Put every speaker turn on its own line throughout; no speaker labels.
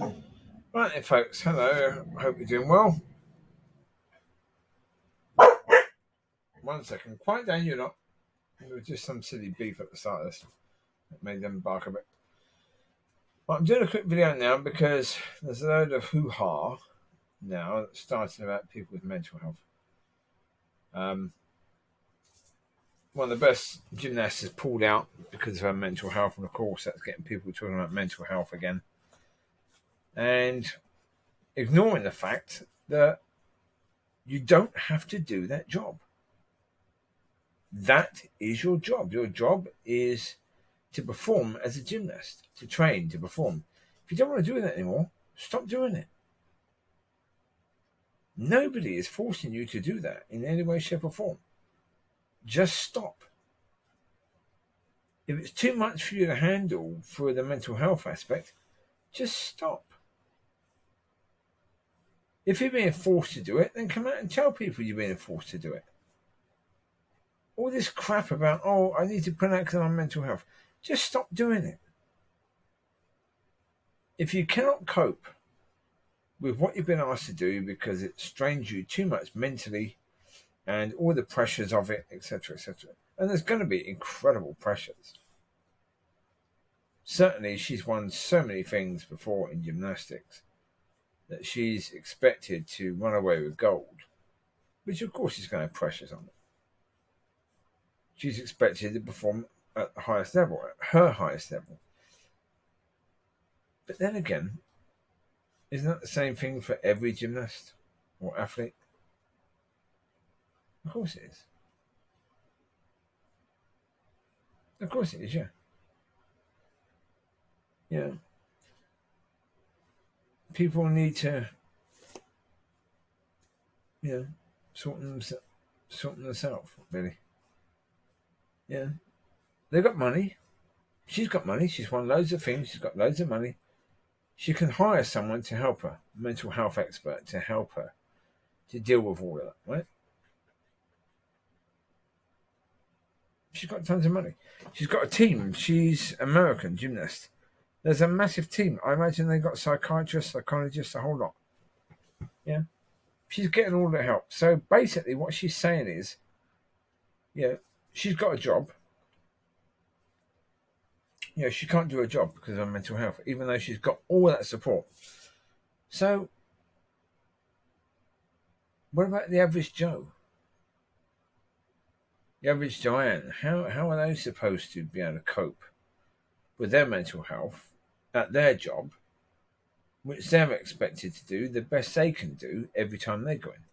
Right then, folks. Hello. I hope you're doing well. 1 second. Quiet down, you're not. There was just some silly beef at the start of this that made them bark a bit. Well, I'm doing a quick video now because there's a load of hoo-ha now that's starting about people with mental health. One of the best gymnasts is pulled out because of her mental health, and of course that's getting people talking about mental health again. And ignoring the fact that you don't have to do that job. That is your job. Your job is to perform as a gymnast, to train, to perform. If you don't want to do that anymore, stop doing it. Nobody is forcing you to do that in any way, shape, or form. Just stop. If it's too much for you to handle for the mental health aspect, just stop. If you're being forced to do it, then come out and tell people you're being forced to do it. All this crap about, I need to put out because I'm mental health. Just stop doing it. If you cannot cope with what you've been asked to do because it strains you too much mentally and all the pressures of it, etc., etc., and there's going to be incredible pressures. Certainly, she's won so many things before in gymnastics that she's expected to run away with gold, which of course is going to have pressures on it. She's expected to perform at the highest level, at her highest level. But then again, isn't that the same thing for every gymnast or athlete? Of course it is. Of course it is, yeah. Yeah. People need to, sort themselves, really. Yeah. They've got money. She's got money. She's won loads of things. She's got loads of money. She can hire someone to help her, a mental health expert to help her to deal with all of that, right? She's got tons of money. She's got a team. She's American gymnast. There's a massive team. I imagine they've got psychiatrists, psychologists, a whole lot. Yeah. She's getting all the help. So basically what she's saying is, she's got a job. She can't do her job because of her mental health, even though she's got all that support. So what about the average Joe? The average Joanne? How are they supposed to be able to cope with their mental health at their job, which they're expected to do the best they can do every time they go in?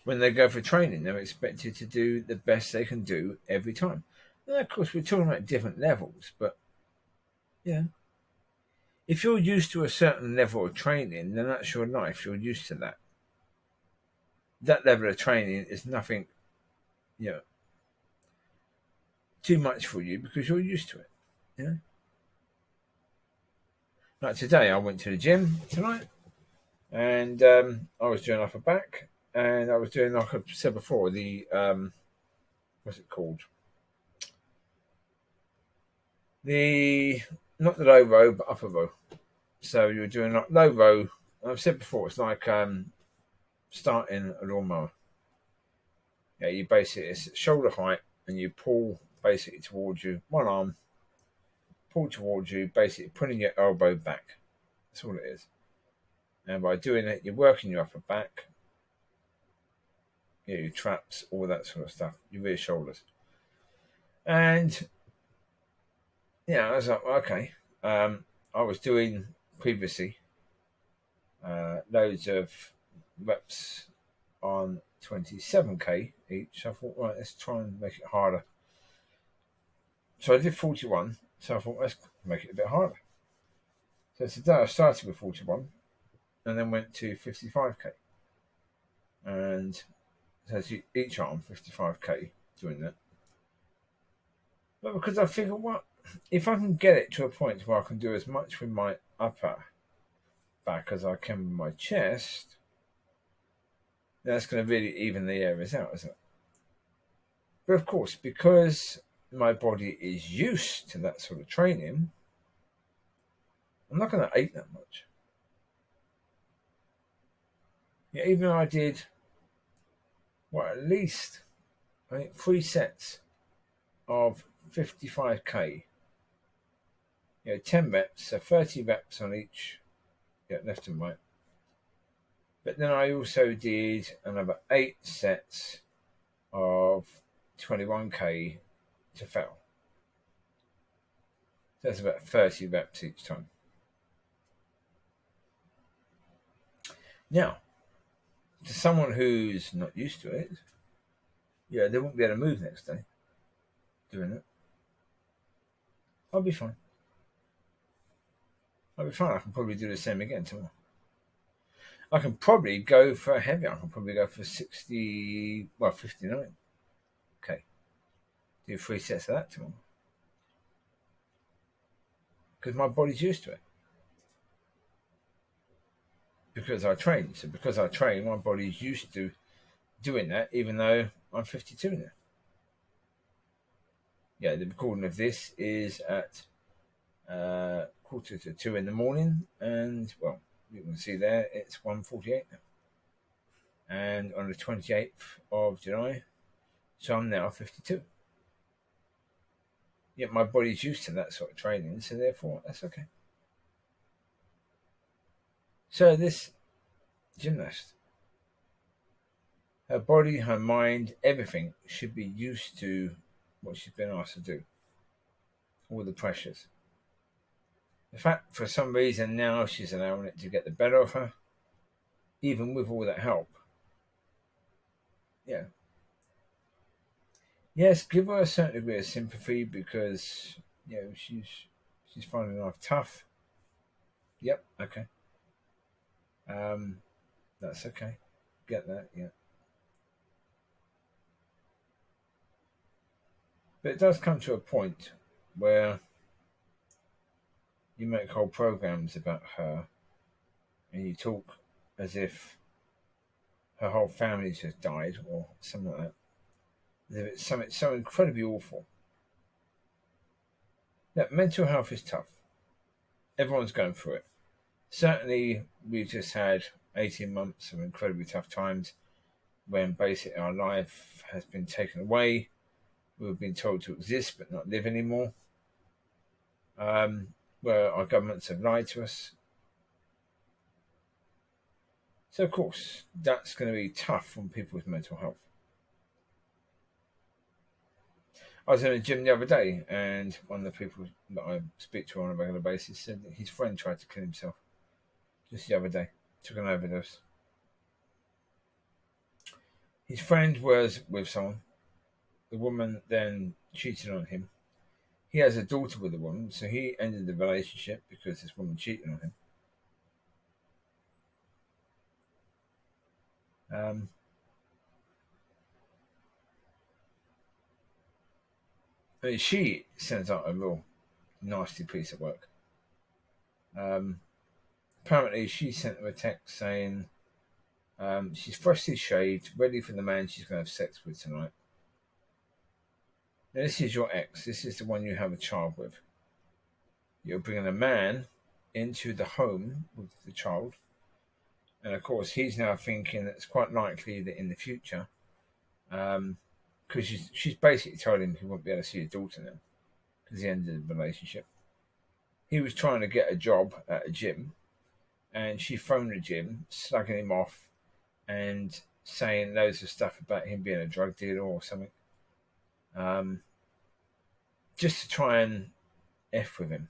When they go for training, they're expected to do the best they can do every time. Now, of course, we're talking about different levels, but if you're used to a certain level of training, then that's your life. You're used to that. That level of training is nothing, too much for you because you're used to it. Yeah. Like today, I went to the gym tonight, and I was doing upper back, and I was doing, like I said before, the what's it called? Not the low row, but upper row. So you're doing like low row. I've said before, it's like starting a lawnmower. Yeah, you basically, it's shoulder height, and you pull basically towards you, one arm, pull towards you, basically putting your elbow back. That's all it is. And by doing it, you're working your upper back, your traps, all that sort of stuff, your rear shoulders. And I was like, okay. I was doing previously loads of reps on 27k each. I thought, right, let's try and make it harder. So I did 41. So I thought, let's make it a bit harder. So today I started with 41 and then went to 55k. And so each arm 55k doing that. But because I figure, what if I can get it to a point where I can do as much with my upper back as I can with my chest, that's going to really even the areas out, isn't it? But of course, because my body is used to that sort of training, I'm not going to eat that much. Yeah, even though I did, at least, I think 3 sets of 55k. 10 reps, so 30 reps on each, left and right. But then I also did another 8 sets of 21k to fail. So that's about 30 reps each time. Now, to someone who's not used to it, they won't be able to move next day doing it. I'll be fine. I can probably do the same again tomorrow. I can probably go for heavier. I can probably go for 59. Okay. Do 3 sets of that tomorrow. Because my body's used to it. Because I train. So because I train, my body's used to doing that, even though I'm 52 now. Yeah, the recording of this is at 1:45 in the morning, and you can see there it's 1:48 now. And on the 28th of July, so I'm now 52. Yet my body's used to that sort of training, so therefore that's okay. So this gymnast, her body, her mind, everything should be used to what she's been asked to do. All the pressures. In fact, for some reason now she's allowing it to get the better of her, even with all that help. Yeah. Yes, give her a certain degree of sympathy because she's finding life tough. Yep, okay. That's okay. Get that, yeah. But it does come to a point where you make whole programs about her and you talk as if her whole family just died or something like that. As if it's something so incredibly awful. Now, mental health is tough. Everyone's going through it. Certainly, we've just had 18 months of incredibly tough times when basically our life has been taken away. We've been told to exist but not live anymore. Where our governments have lied to us. So, of course, that's going to be tough on people with mental health. I was in a gym the other day, and one of the people that I speak to on a regular basis said that his friend tried to kill himself just the other day. Took an overdose. His friend was with someone. The woman then cheated on him. He has a daughter with the woman, so he ended the relationship because this woman cheated on him. She sends out a real nasty piece of work. Apparently, she sent him a text saying she's freshly shaved, ready for the man she's going to have sex with tonight. Now, this is your ex. This is the one you have a child with. You're bringing a man into the home with the child. And of course, he's now thinking that it's quite likely that in the future, because she's basically told him he won't be able to see his daughter now because he ended the relationship. He was trying to get a job at a gym, and she phoned the gym, slugging him off and saying loads of stuff about him being a drug dealer or something, just to try and F with him.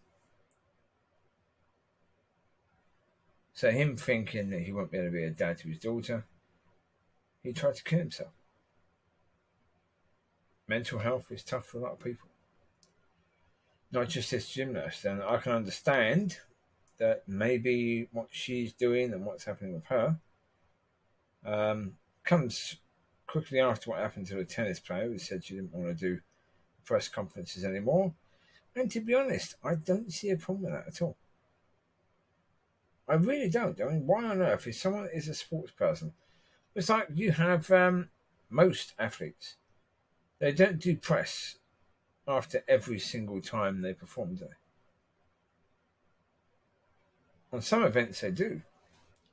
So him thinking that he won't be able to be a dad to his daughter, he tried to kill himself. Mental health is tough for a lot of people. Not just this gymnast. And I can understand that maybe what she's doing and what's happening with her comes quickly after what happened to the tennis player who said she didn't want to do press conferences anymore. And to be honest, I don't see a problem with that at all. I really don't. I mean, why on earth, if someone is a sports person, it's like you have most athletes. They don't do press after every single time they perform, do they? On some events they do,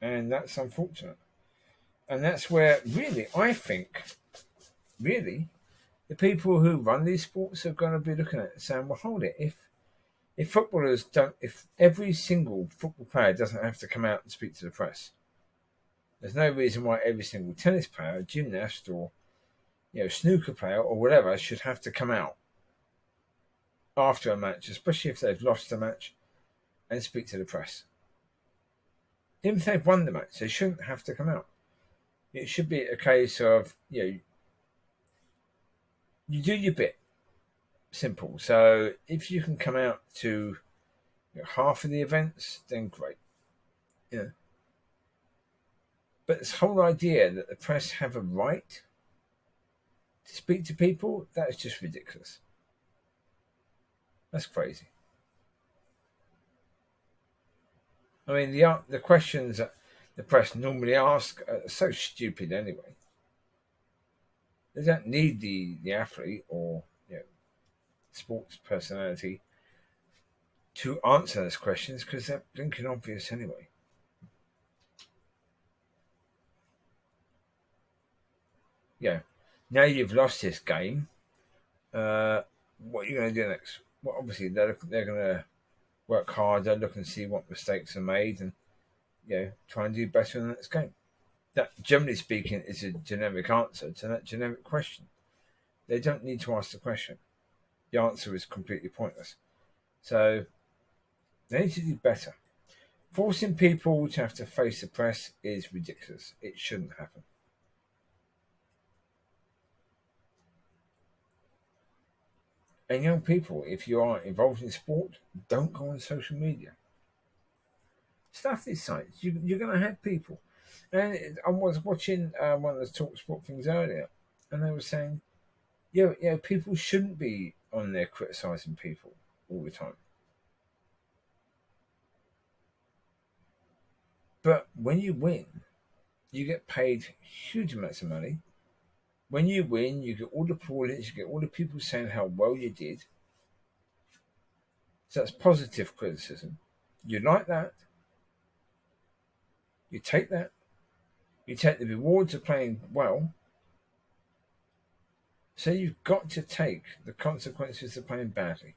and that's unfortunate. And that's where really, I think, really, the people who run these sports are going to be looking at it and saying, well, hold it, if footballers don't, if every single football player doesn't have to come out and speak to the press, there's no reason why every single tennis player, gymnast, or snooker player or whatever should have to come out after a match, especially if they've lost a match, and speak to the press. Even if they've won the match, they shouldn't have to come out. It should be a case of you do your bit. Simple. So if you can come out to half of the events, then great. But this whole idea that the press have a right to speak to people, that is just ridiculous. That's crazy. I mean, the questions that the press normally ask are so stupid anyway. They don't need the athlete or sports personality to answer those questions because they're blinking obvious anyway. Yeah. Now you've lost this game. What are you going to do next? Well, obviously they're going to work harder, look and see what mistakes are made, and try and do better in the next game. That, generally speaking, is a generic answer to that generic question. They don't need to ask the question. The answer is completely pointless. So they need to do better. Forcing people to have to face the press is ridiculous. It shouldn't happen. And young people, if you are involved in sport, don't go on social media. Stuff these sites. You're going to have people. And I was watching one of the Talk Sport things earlier, and they were saying, people shouldn't be on there criticising people all the time. But when you win, you get paid huge amounts of money. When you win, you get all the plaudits, you get all the people saying how well you did. So that's positive criticism. You like that. You take that. You take the rewards of playing well. So you've got to take the consequences of playing badly.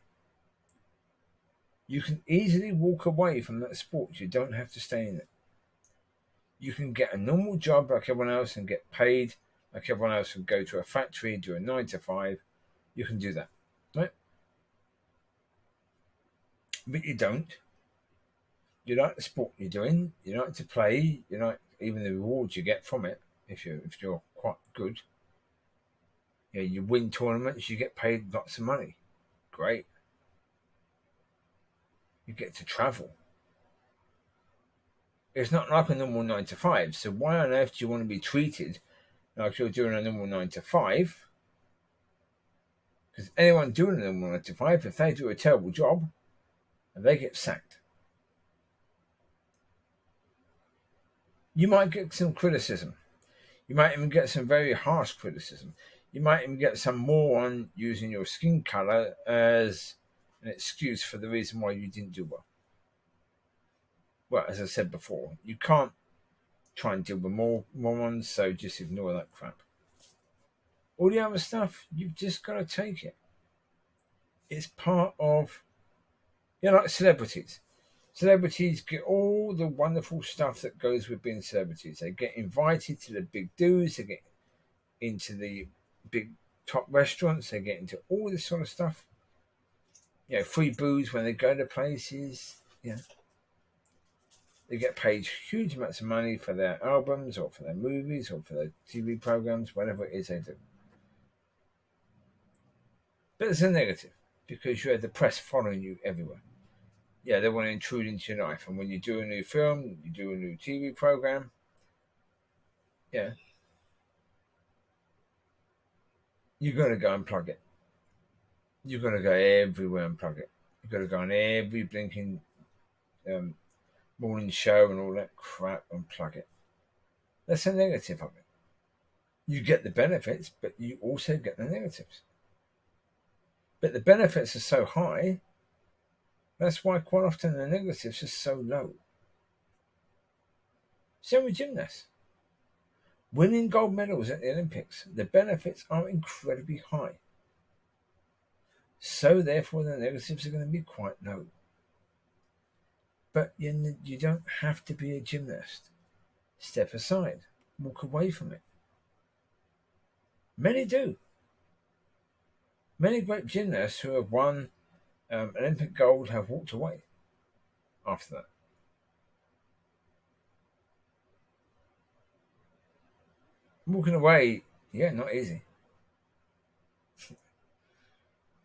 You can easily walk away from that sport. You don't have to stay in it. You can get a normal job like everyone else and get paid like everyone else and go to a factory, do a 9 to 5. You can do that, right? But you don't. You like the sport you're doing. You like to play. You like even the rewards you get from it if you're quite good. You win tournaments. You get paid lots of money. Great. You get to travel. It's not like a normal 9 to 5. So why on earth do you want to be treated like you're doing a normal 9 to 5? Because anyone doing a normal 9 to 5, if they do a terrible job, they get sacked. You might get some criticism. You might even get some very harsh criticism. You might even get some moron using your skin colour as an excuse for the reason why you didn't do well. Well, as I said before, you can't try and deal with more morons, so just ignore that crap. All the other stuff, you've just got to take it. It's part of, like celebrities. Celebrities get all the wonderful stuff that goes with being celebrities. They get invited to the big do's, they get into the big top restaurants, they get into all this sort of stuff. Free booze when they go to places. They get paid huge amounts of money for their albums or for their movies or for their TV programs, whatever it is they do. But it's a negative because you have the press following you everywhere. They want to intrude into your life. And when you do a new film, you do a new TV program, you've got to go and plug it. You've got to go everywhere and plug it. You've got to go on every blinking morning show and all that crap and plug it. That's a negative of it. You get the benefits, but you also get the negatives. But the benefits are so high, that's why quite often the negatives are so low. Same with gymnasts. Winning gold medals at the Olympics, the benefits are incredibly high. So therefore the negatives are going to be quite low. But you don't have to be a gymnast. Step aside. Walk away from it. Many do. Many great gymnasts who have won Olympic gold have walked away after that. Walking away, yeah, not easy.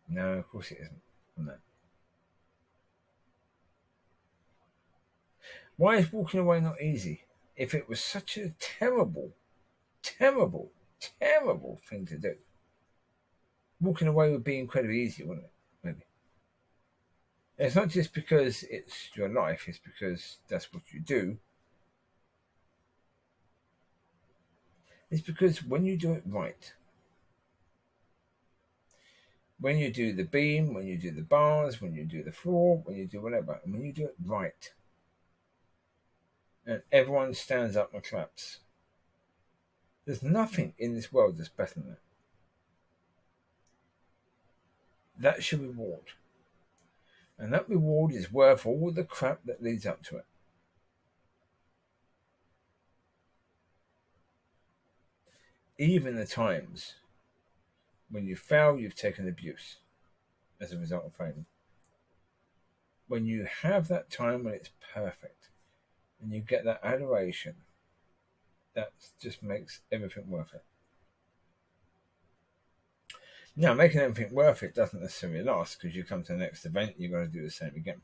No, of course it isn't. No. Why is walking away not easy? If it was such a terrible, terrible, terrible thing to do, walking away would be incredibly easy, wouldn't it? Maybe. It's not just because it's your life, it's because that's what you do. It's because when you do it right, when you do the beam, when you do the bars, when you do the floor, when you do whatever, and when you do it right, and everyone stands up and claps, there's nothing in this world that's better than that. That's your reward. And that reward is worth all the crap that leads up to it. Even the times when you fail, you've taken abuse as a result of failing. When you have that time when it's perfect and you get that adoration, that just makes everything worth it. Now, making everything worth it doesn't necessarily last, because you come to the next event, you've got to do the same again.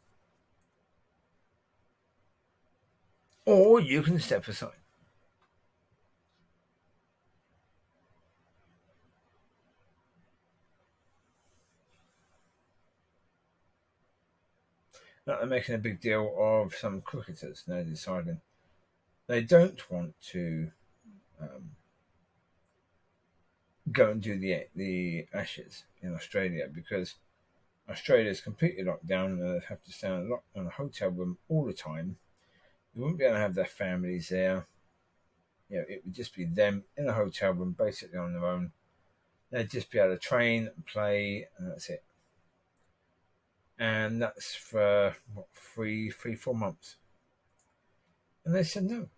Or you can step aside. Now, they're making a big deal of some cricketers now deciding they don't want to go and do the Ashes in Australia, because Australia is completely locked down and they'd have to stay in a hotel room all the time. They wouldn't be able to have their families there. It would just be them in a hotel room, basically on their own. They'd just be able to train and play, and that's it. And that's for 4 months. And they said no.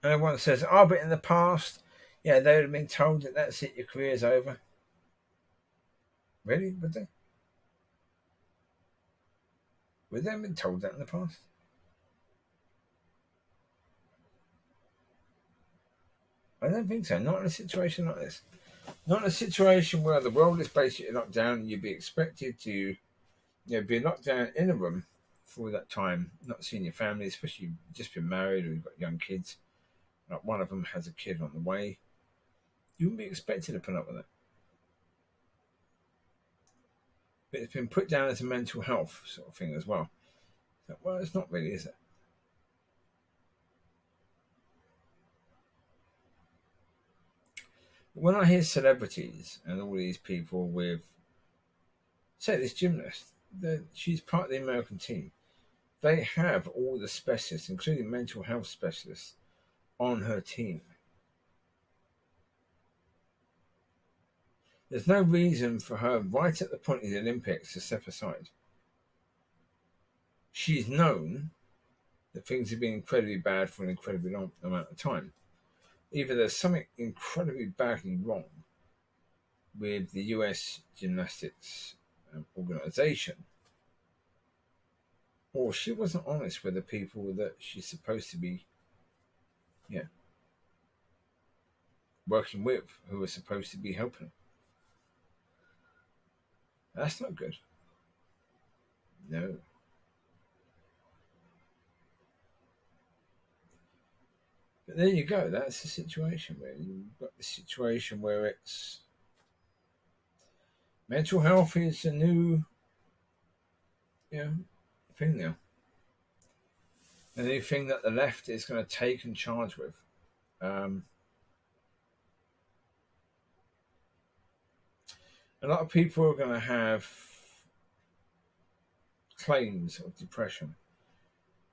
And everyone says, oh, but in the past, they would have been told that that's it, your career's over. Really? Would they? Would they have been told that in the past? I don't think so. Not in a situation like this. Not in a situation where the world is basically locked down and you'd be expected to be locked down in a room for that time, not seeing your family, especially if you've just been married or you've got young kids. Like one of them has a kid on the way. You wouldn't be expected to put up with it. But it's been put down as a mental health sort of thing as well. So, well, it's not really, is it? When I hear celebrities and all these people with, say, this gymnast, she's part of the American team. They have all the specialists, including mental health specialists, on her team. There's no reason for her, right at the point of the Olympics, to step aside. She's known that things have been incredibly bad for an incredibly long amount of time. Either there's something incredibly badly wrong with the US gymnastics organization, or she wasn't honest with the people that she's supposed to be working with, who are supposed to be helping. That's not good. No. But there you go. That's the situation where you've got the situation where it's mental health is a new thing now. A new thing that the left is going to take and charge with. A lot of people are going to have claims of depression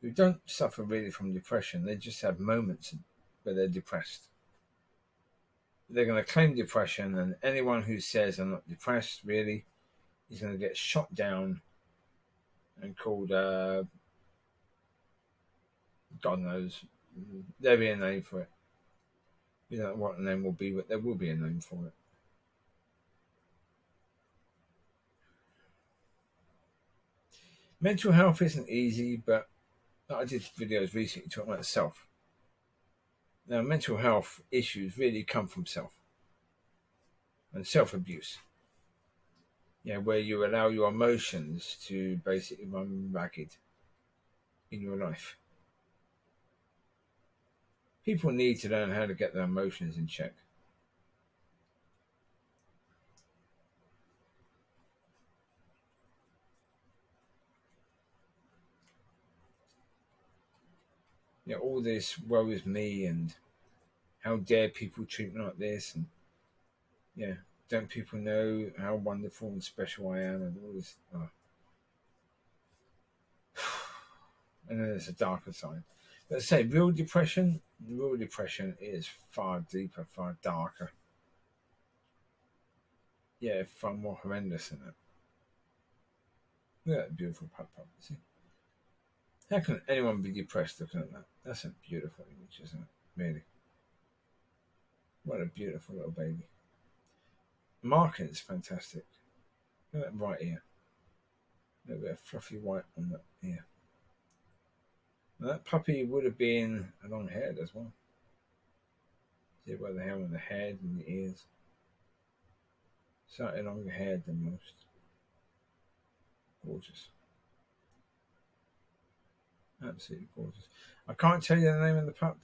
who don't suffer really from depression. They just have moments where they're depressed. They're going to claim depression, and anyone who says I'm not depressed really is going to get shot down and called, God knows, there'll be a name for it. We don't know what the name will be, but there will be a name for it. Mental health isn't easy, but I did videos recently talking about self. Now, mental health issues really come from self and self-abuse. Yeah, where you allow your emotions to basically run ragged in your life. People need to learn how to get their emotions in check. Yeah, all this woe is me and how dare people treat me like this, and yeah, don't people know how wonderful and special I am, and all this. Oh. And then there's a darker side. Let's say real depression is far deeper, far darker. Yeah, far more horrendous than that. Look at that beautiful pup. See? How can anyone be depressed looking at that? That's a beautiful image, isn't it? Really. What a beautiful little baby. Marking is fantastic. Look at that right ear. A little bit of fluffy white on that ear. Now that puppy would have been long haired as well. See where the hair on the head and the ears. Slightly longer haired than most. Gorgeous. Absolutely gorgeous. I can't tell you the name of the pup.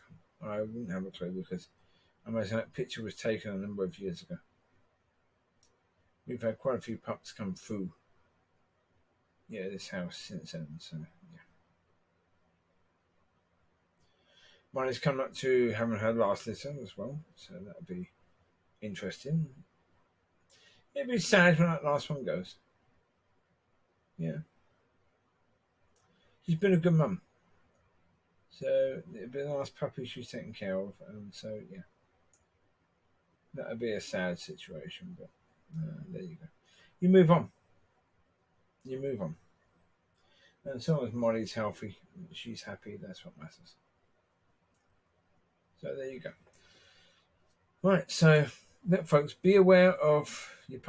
I wouldn't have a clue because I imagine that picture was taken a number of years ago. We've had quite a few pups come through this house since then, so yeah. Mollie's come up to having her last litter as well, so that'll be interesting. It'll be sad when that last one goes. Yeah. She's been a good mum. So it'll be the last puppy she's taken care of, and so yeah. That'll be a sad situation, but there you go. You move on. And as long as Mollie's healthy, she's happy, that's what matters. So there you go. Right, so look, folks, be aware of your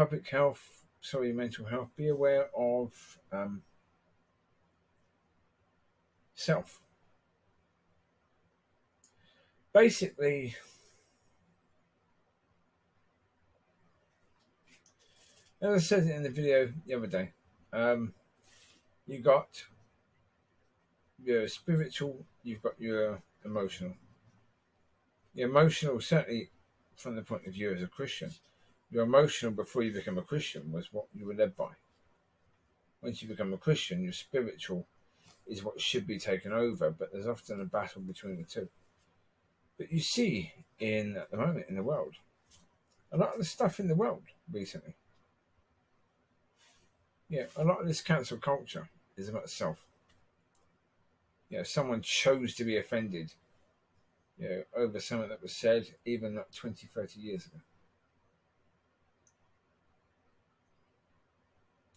your mental health. Be aware of self. Basically, as I said in the video the other day, you got your spiritual, you've got your emotional. Your emotional, certainly from the point of view as a Christian, your emotional before you become a Christian was what you were led by. Once you become a Christian, your spiritual is what should be taken over, but there's often a battle between the two. But you see at the moment in the world, a lot of the stuff in the world recently, a lot of this cancel culture is about self. Someone chose to be offended, over something that was said even not 20, 30 years ago.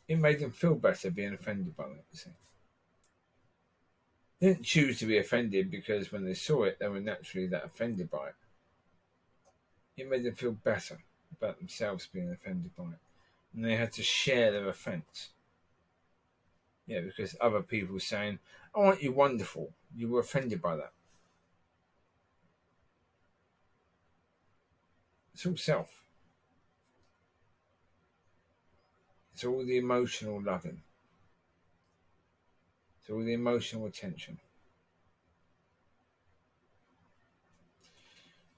It made them feel better being offended by that, you see. They didn't choose to be offended because when they saw it, they were naturally that offended by it. It made them feel better about themselves being offended by it. And they had to share their offence. Because other people were saying, "Oh, aren't you wonderful? You were offended by that." It's all self. It's all the emotional loving. It's all the emotional attention.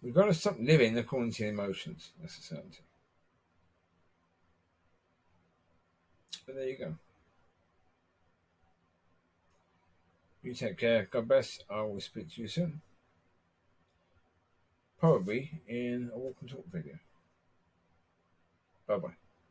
We've got to stop living according to emotions. That's a certainty. But there you go. You take care. God bless. I will speak to you soon. Probably in a walk and talk video. Bye bye.